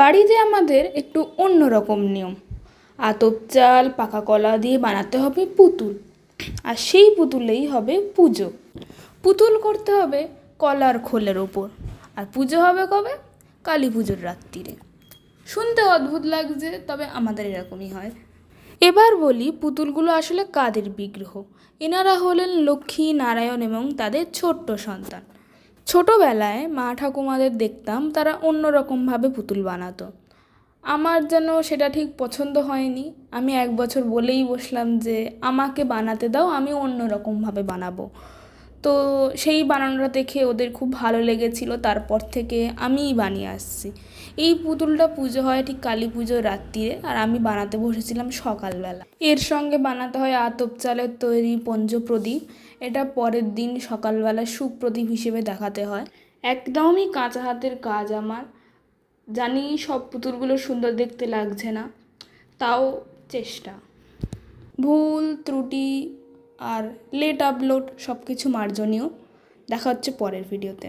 বাড়িতে আমাদের একটু অন্যরকম নিয়ম। আতপ চাল পাকা কলা দিয়ে বানাতে হবে পুতুল, আর সেই পুতুলেই হবে পুজো। পুতুল করতে হবে কলার খোলের ওপর, আর পুজো হবে কবে? কালী পুজোর রাত্রিরে। শুনতে অদ্ভুত লাগছে, তবে আমাদের এরকমই হয়। এবার বলি পুতুলগুলো আসলে কাদের বিগ্রহ। এনারা হলেন লক্ষ্মী, নারায়ণ এবং তাদের ছোট্ট সন্তান। ছোটোবেলায় মা ঠাকুমাদের দেখতাম তারা অন্যরকমভাবে পুতুল বানাতো। আমার যেন সেটা ঠিক পছন্দ হয়নি। আমি 1 বছর বলেই বসলাম যে আমাকে বানাতে দাও, আমি অন্যরকমভাবে বানাবো। তো সেই বানানোটা দেখে ওদের খুব ভালো লেগেছিল। তারপর থেকে আমিই বানিয়ে আসছি। এই পুতুলটা পুজো হয় ঠিক কালী পুজোর রাত্রিরে, আর আমি বানাতে বসেছিলাম সকালবেলা। এর সঙ্গে বানাতে হয় আতপ চালের তৈরি পঞ্চপ্রদীপ। এটা পরের দিন সকালবেলা সুপ্রদীপ হিসেবে দেখাতে হয়। একদমই কাঁচা হাতের কাজ আমার। জানি সব পুতুলগুলো সুন্দর দেখতে লাগছে না, তাও চেষ্টা। ভুল ত্রুটি আর লেট আপলোড সব কিছু মার্জনীয়। দেখা হচ্ছে পরের ভিডিওতে।